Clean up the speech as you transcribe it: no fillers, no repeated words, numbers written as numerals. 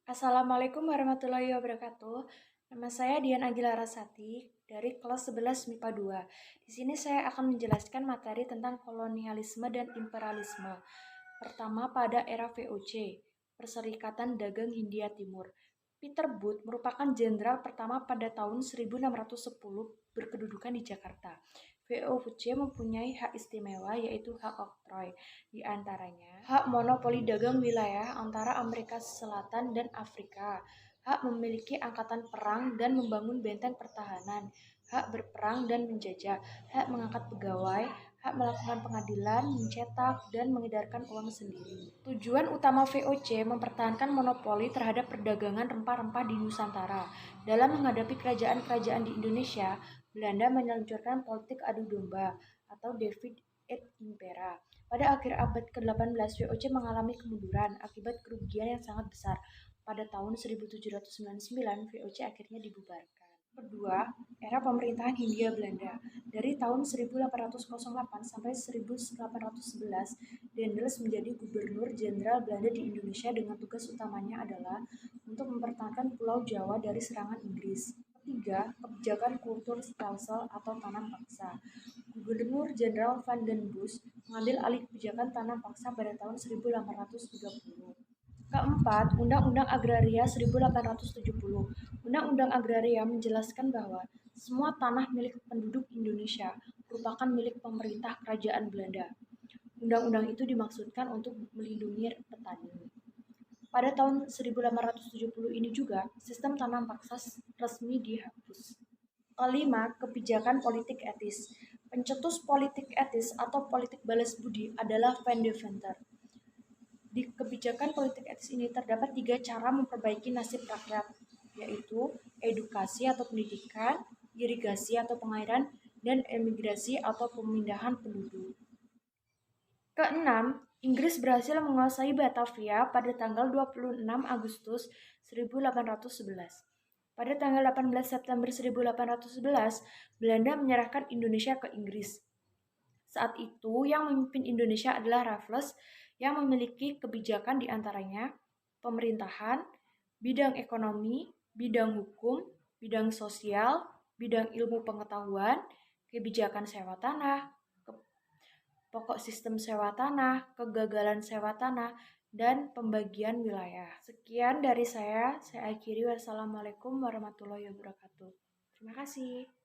Assalamualaikum warahmatullahi wabarakatuh. Nama saya Dian Agila Rasati dari kelas 11 MIPA 2. Di sini saya akan menjelaskan materi tentang kolonialisme dan imperialisme. Pertama, pada era VOC, Perserikatan Dagang Hindia Timur. Peter Booth merupakan jenderal pertama pada tahun 1610 berkedudukan di Jakarta. VOC mempunyai hak istimewa yaitu hak oktroy, di antaranya hak monopoli dagang wilayah antara Amerika Selatan dan Afrika, hak memiliki angkatan perang dan membangun benteng pertahanan, hak berperang dan menjajah, hak mengangkat pegawai, hak melakukan pengadilan, mencetak, dan mengedarkan uang sendiri. Tujuan utama VOC mempertahankan monopoli terhadap perdagangan rempah-rempah di Nusantara. Dalam menghadapi kerajaan-kerajaan di Indonesia, Belanda meluncurkan politik adu domba atau Divide et Impera. Pada akhir abad ke-18, VOC mengalami kemunduran akibat kerugian yang sangat besar. Pada tahun 1799, VOC akhirnya dibubarkan. Kedua, era pemerintahan Hindia Belanda. Dari tahun 1808 sampai 1811, Daendels menjadi gubernur jenderal Belanda di Indonesia dengan tugas utamanya adalah untuk mempertahankan Pulau Jawa dari serangan Inggris. Ketiga, kebijakan kultur stelsel atau tanam paksa. Gubernur Jenderal Van den Bosch mengambil alih kebijakan tanam paksa pada tahun 1830. Keempat, Undang-Undang Agraria 1870. Undang-Undang Agraria menjelaskan bahwa semua tanah milik penduduk Indonesia merupakan milik pemerintah Kerajaan Belanda. Undang-undang itu dimaksudkan untuk melindungi petani. Pada tahun 1870 ini juga, sistem tanam paksa resmi dihapus. Kelima, kebijakan politik etis. Pencetus politik etis atau politik balas budi adalah Van Deventer. Di kebijakan politik etis ini terdapat 3 cara memperbaiki nasib rakyat, yaitu edukasi atau pendidikan, irigasi atau pengairan, dan emigrasi atau pemindahan penduduk. Keenam, Inggris berhasil menguasai Batavia pada tanggal 26 Agustus 1811. Pada tanggal 18 September 1811, Belanda menyerahkan Indonesia ke Inggris. Saat itu, yang memimpin Indonesia adalah Raffles yang memiliki kebijakan diantaranya pemerintahan, bidang ekonomi, bidang hukum, bidang sosial, bidang ilmu pengetahuan, kebijakan sewa tanah, pokok sistem sewa tanah, kegagalan sewa tanah, dan pembagian wilayah. Sekian dari saya akhiri. Wassalamualaikum warahmatullahi wabarakatuh. Terima kasih.